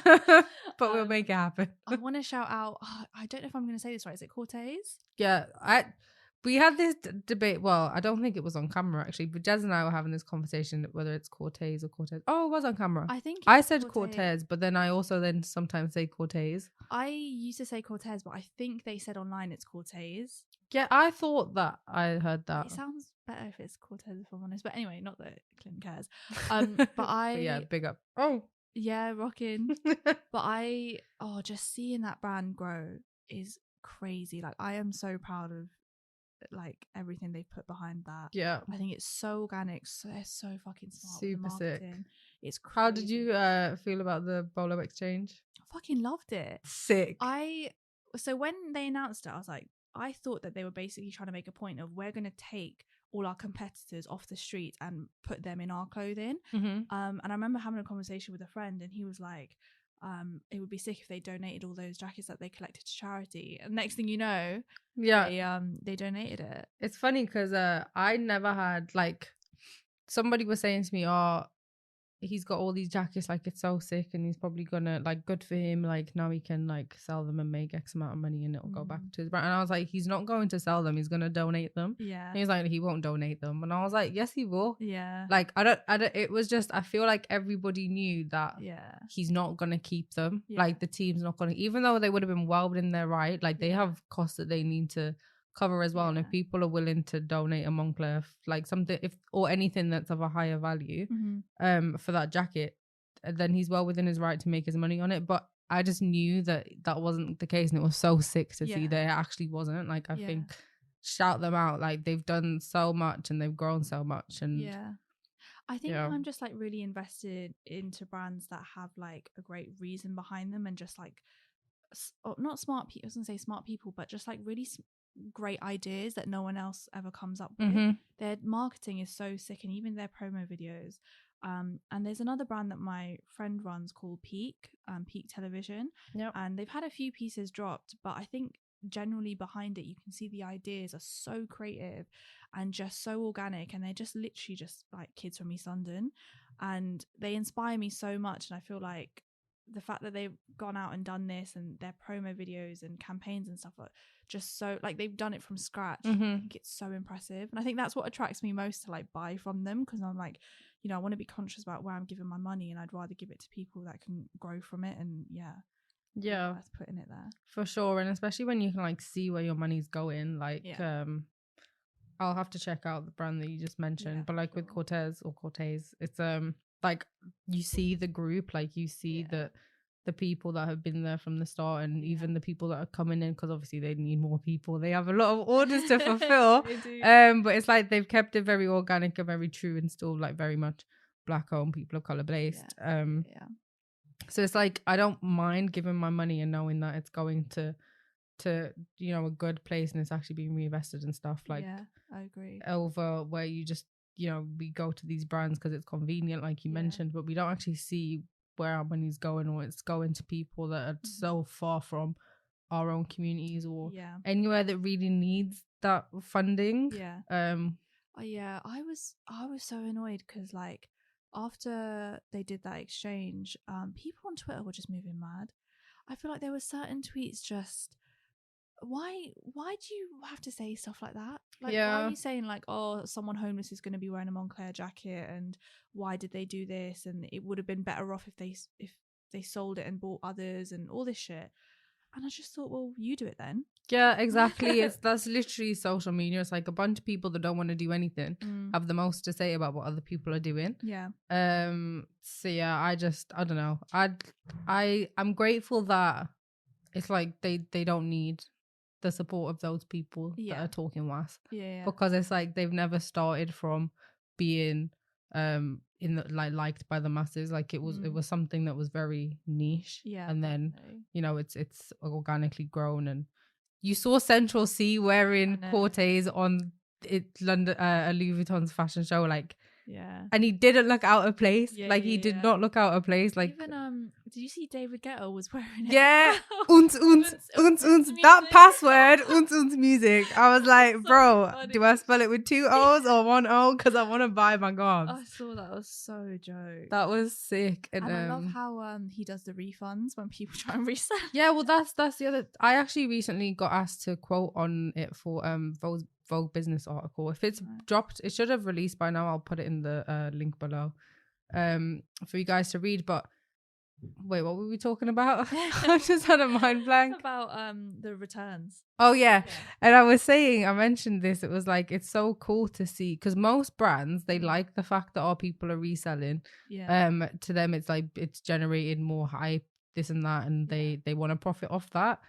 her." But we'll make it happen. I want to shout out. I don't know if I'm going to say this right. Is it Cortez? Yeah, we had this debate. Well, I don't think it was on camera actually, but Jez and I were having this conversation whether it's Cortez or Cortez. Oh, it was on camera. I think I said Cortez, but then I also then sometimes say Cortez. I used to say Cortez, but I think they said online it's Cortez. Yeah, I thought that. I heard that. It sounds better if it's Cortez, if I'm honest. But anyway, not that Clint cares. But yeah, big up. Oh. Yeah, rocking. But just seeing that brand grow is crazy. Like, I am so proud of like everything they've put behind that. Yeah, I think it's so organic. So they're so fucking smart. Super sick. It's crazy. How did you feel about the Bolo exchange? I fucking loved it. Sick. So when they announced it, I was like, I thought that they were basically trying to make a point of, we're going to take all our competitors off the street and put them in our clothing. And I remember having a conversation with a friend, and he was like, it would be sick if they donated all those jackets that they collected to charity. And next thing you know, they donated it. It's funny because I never had, like, somebody was saying to me, he's got all these jackets, like it's so sick, and he's probably gonna, like, good for him, like now he can like sell them and make X amount of money and it'll go back to his brand. And I was like, he's not going to sell them, he's gonna donate them. And he's like, he won't donate them. And I was like, yes he will. Like I don't it was just, I feel like everybody knew that he's not gonna keep them. Like the team's not gonna, even though they would have been well within their right, like they have costs that they need to cover as well. And if people are willing to donate a Moncler, like something, if or anything that's of a higher value for that jacket, then he's well within his right to make his money on it. But I just knew that wasn't the case, and it was so sick to see that it actually wasn't. Like I think, shout them out, like they've done so much and they've grown so much. And I think I'm just like really invested into brands that have like a great reason behind them, and just like not smart people, I was gonna say smart people, but just like really great ideas that no one else ever comes up with. Their marketing is so sick, and even their promo videos. And there's another brand that my friend runs called Peak Television, and they've had a few pieces dropped, but I think generally behind it you can see the ideas are so creative and just so organic, and they're just literally just like kids from East London, and they inspire me so much. And I feel like the fact that they've gone out and done this, and their promo videos and campaigns and stuff are just so, like, they've done it from scratch. I think it's so impressive, and I think that's what attracts me most to like buy from them, because I'm like, you know, I want to be conscious about where I'm giving my money, and I'd rather give it to people that can grow from it. And worth putting it there for sure. And especially when you can like see where your money's going, like I'll have to check out the brand that you just mentioned, but like with Cortez, it's like you see the group, like you see the people that have been there from the start, and even the people that are coming in, because obviously they need more people, they have a lot of orders to fulfill. But it's like they've kept it very organic and very true, and still like very much black owned, people of color based. So it's like I don't mind giving my money and knowing that it's going to you know, a good place, and it's actually being reinvested and stuff. Like I agree. Over where you just, you know, we go to these brands because it's convenient, like you mentioned, but we don't actually see where our money's going, or it's going to people that are so far from our own communities, or anywhere that really needs that funding. I was so annoyed because like after they did that exchange, people on Twitter were just moving mad. I feel like there were certain tweets just, why do you have to say stuff like that? Like, why are you saying like, oh, someone homeless is going to be wearing a Moncler jacket, and why did they do this, and it would have been better off if they sold it and bought others, and all this shit. And I just thought, well, you do it then. Yeah, exactly. That's literally social media. It's like a bunch of people that don't want to do anything have the most to say about what other people are doing. So yeah, I don't know. I'm grateful that it's like they don't need the support of those people that are talking was. Because it's like they've never started from being in the, like, liked by the masses. Like it was something that was very niche, and then you know it's organically grown. And you saw Central C wearing Cortez on London Louis Vuitton's fashion show, like and he didn't look out of place. He did not look out of place. Like even did you see David Guetta was wearing it? That password music. I was like, bro, do I spell it with 2 O's or 1 O? Because I want to buy my Garms. I saw that. Was so a joke. That was sick. And I love how he does the refunds when people try and resell. Well, that's the other. I actually recently got asked to quote on it for Vogue business article. If it's dropped, it should have released by now. I'll put it in the link below for you guys to read. But wait, what were we talking about? I just had a mind blank. About the returns. Oh yeah. And I mentioned this, it was like, it's so cool to see, because most brands, they like the fact that our people are reselling. To them it's like it's generated more hype, this and that, and they want to profit off that.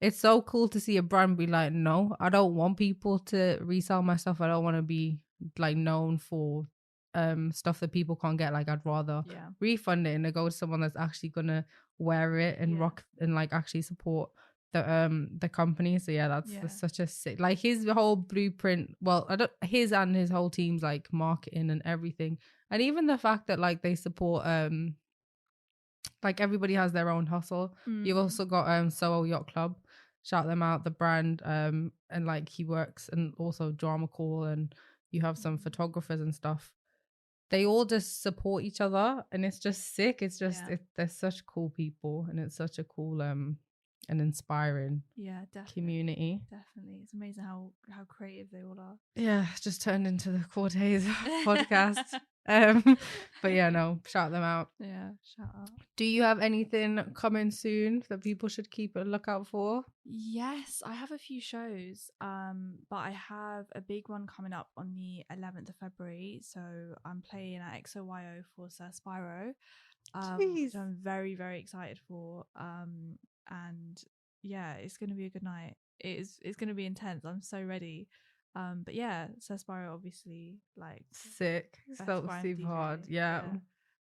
It's so cool to see a brand be like, no, I don't want people to resell my stuff. I don't want to be like known for stuff that people can't get. Like I'd rather refund it and go to someone that's actually gonna wear it and rock and like actually support the company. So that's such a sick, like his whole blueprint. Well, his and his whole team's like marketing and everything, and even the fact that like they support like everybody has their own hustle. You've also got Soho Yacht Club, shout them out, the brand, and like he works, and also Drama Call, and you have some photographers and stuff. they all just support each other, and it's just sick. It's just they're such cool people, and it's such a cool and inspiring community. Definitely, it's amazing how creative they all are. Yeah, just turned into the Cortez podcast. But yeah, no, shout them out. Yeah, shout out. Do you have anything coming soon that people should keep a lookout for? Yes, I have a few shows, but I have a big one coming up on the 11th of February. So I'm playing at XOYO for Sir Spyro, which I'm very, very excited for. And yeah, it's going to be a good night. It's going to be intense. I'm so ready. But yeah, Sir Spyro, obviously, like sick. So super hard. Yeah.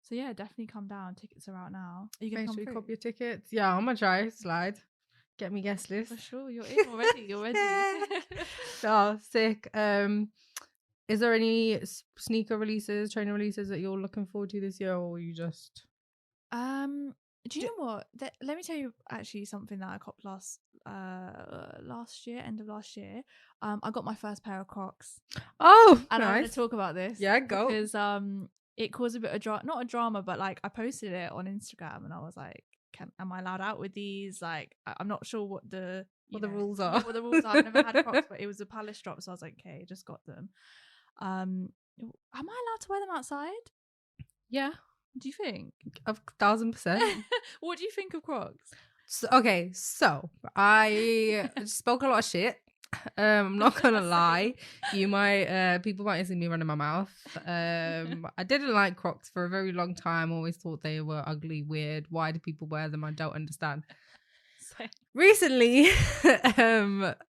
So yeah, definitely come down. Tickets are out now. Are you gonna Make come sure you through? copy your tickets. Yeah, I'm gonna try. Slide. Get me guest list. For sure, you're in already. You're ready. Oh, sick. Is there any sneaker releases, trainer releases that you're looking forward to this year, or you just? Do you know what? Let me tell you actually something that I copped last year, end of last year. I got my first pair of Crocs. Oh, and nice. I'm going to talk about this. Yeah, go. Because it caused a bit of not a drama, but like I posted it on Instagram, and I was like, am I allowed out with these? Like, I'm not sure what the rules are. What the rules are. I've never had Crocs, but it was a Palace drop, so I was like, okay, just got them. Am I allowed to wear them outside? Yeah. Do you think? 1,000%. What do you think of Crocs? So I spoke a lot of shit. I'm not gonna lie. People might see me running my mouth. I didn't like Crocs for a very long time. Always thought they were ugly, weird. Why do people wear them? I don't understand. Recently,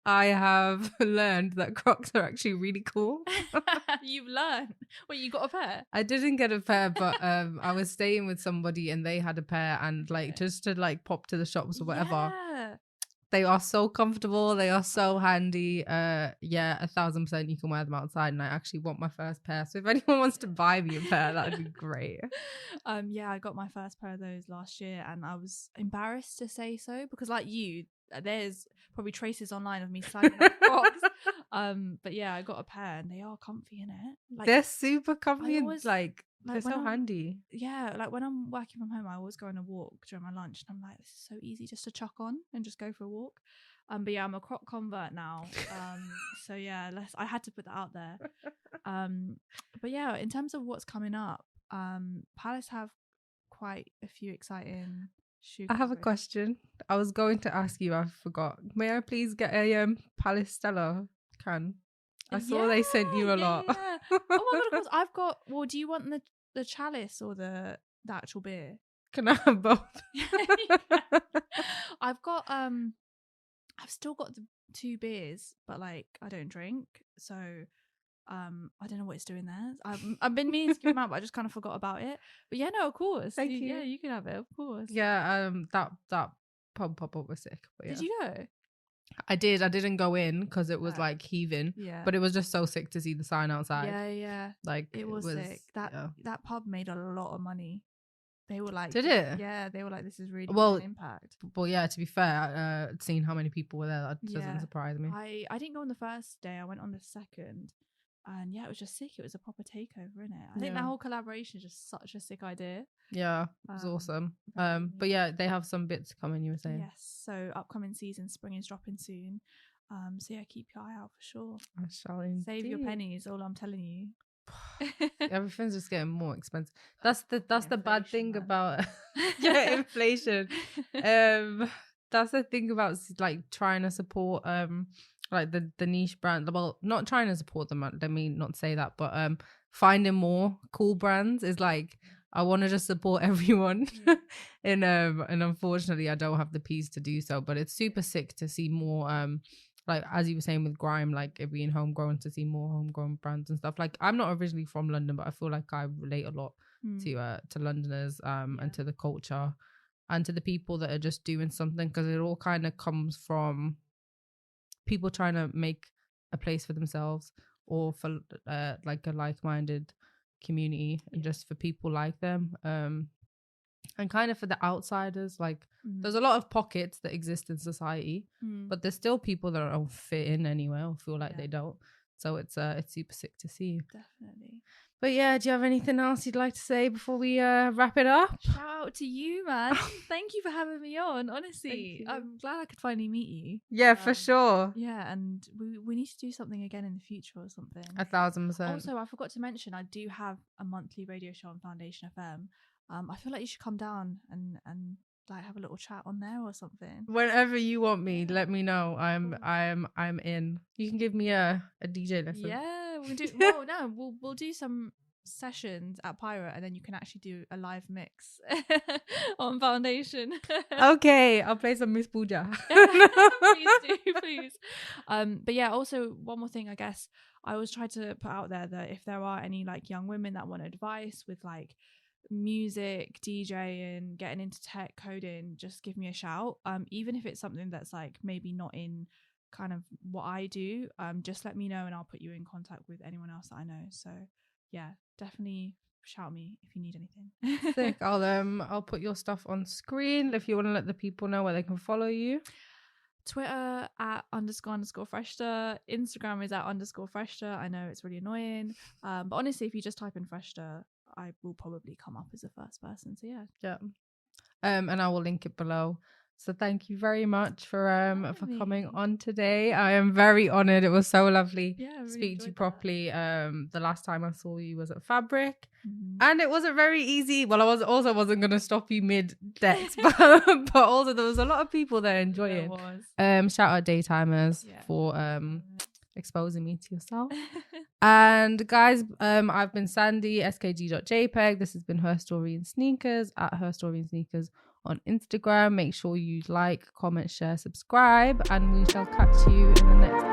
I have learned that Crocs are actually really cool. You've learned? Well, you got a pair? I didn't get a pair, but I was staying with somebody and they had a pair, and like just to like pop to the shops or whatever. Yeah. They are so comfortable. They are so handy. 1,000% you can wear them outside, and I actually want my first pair. So if anyone wants to buy me a pair, that would be great. I got my first pair of those last year, and I was embarrassed to say so because, like you, there's probably traces online of me slagging off Crocs. But yeah, I got a pair, and they are comfy in it. Like, they're super comfy and they're so handy. Yeah, like when I'm working from home, I always go on a walk during my lunch, and I'm like, this is so easy just to chuck on and just go for a walk. But yeah, I'm a Croc convert now. So yeah, I had to put that out there. But yeah, in terms of what's coming up, Palace have quite a few exciting shoes. I have a question. I was going to ask you, I forgot. May I please get a Palace Stella can? I saw they sent you a lot. Yeah. Oh my god, of course. I've got. Well, do you want the chalice or the actual beer? Can I have both? I've got. I've still got the 2 beers, but like I don't drink, so I don't know what it's doing there. I've been meaning to give them out, but I just kind of forgot about it. But yeah, no, of course. Thank you. Yeah, you can have it, of course. Yeah. That pop up was sick. But yeah. Did you go? I did. I didn't go in because it was like heaving. Yeah. But it was just so sick to see the sign outside. Yeah. Like it was sick. That pub made a lot of money. They were like, did it? Yeah, they were like, this is really an impact. Well, yeah. To be fair, seeing how many people were there, that doesn't surprise me. I didn't go on the first day. I went on the second, and yeah, it was just sick. It was a proper takeover, innit? I think that whole collaboration is just such a sick idea. Yeah, it was awesome. But yeah, they have some bits coming. You were saying? Yes. So upcoming season, spring is dropping soon. So yeah, keep your eye out for sure. I shall indeed. Save your pennies. All I'm telling you. Everything's just getting more expensive. That's the bad thing about inflation. That's the thing about like trying to support like the niche brand. Well, not trying to support them. Let me not say that, but finding more cool brands is like I want to just support everyone, and unfortunately I don't have the peas to do so. But it's super sick to see more like as you were saying with grime, like it being homegrown, to see more homegrown brands and stuff. Like I'm not originally from London, but I feel like I relate a lot to Londoners and to the culture and to the people that are just doing something, because it all kind of comes from people trying to make a place for themselves or for like a like-minded community, and just for people like them, and kind of for the outsiders. Like there's a lot of pockets that exist in society, but there's still people that don't fit in anywhere or feel like they don't. So it's super sick to see. Definitely. But yeah, do you have anything else you'd like to say before we wrap it up? Shout out to you, man. Thank you for having me on. Honestly, I'm glad I could finally meet you. Yeah, for sure. Yeah, and we need to do something again in the future or something. 1,000%. Also, I forgot to mention, I do have a monthly radio show on Foundation FM. I feel like you should come down and like have a little chat on there or something. Whenever you want me, let me know. I'm in. You can give me a DJ lesson. Yeah, we'll do. Well, no, we'll do some sessions at Pirate, and then you can actually do a live mix on Foundation. Okay, I'll play some Miss Pooja. please. But yeah, also one more thing, I guess I always try to put out there that if there are any like young women that want advice with like music, DJing, getting into tech, coding, just give me a shout. Even if it's something that's like maybe not in kind of what I do, just let me know and I'll put you in contact with anyone else that I know. So yeah, definitely shout me if you need anything. Sick. I'll put your stuff on screen if you want to let the people know where they can follow you. Twitter at __Freshta. Instagram is at _Freshta. I know it's really annoying, but honestly, if you just type in Freshta, I will probably come up as the first person. So yeah. And I will link it below. So thank you very much for coming on today. I am very honoured. It was so lovely to speak to you properly. The last time I saw you was at Fabric, and it wasn't very easy. Well, I wasn't going to stop you mid decks, but also there was a lot of people there enjoying. Shout out Daytimers for exposing me to yourself. And guys, I've been Sandy, skg.jpg. This has been Her Story in Sneakers at Her Story in Sneakers on Instagram. Make sure you like, comment, share, subscribe, and we shall catch you in the next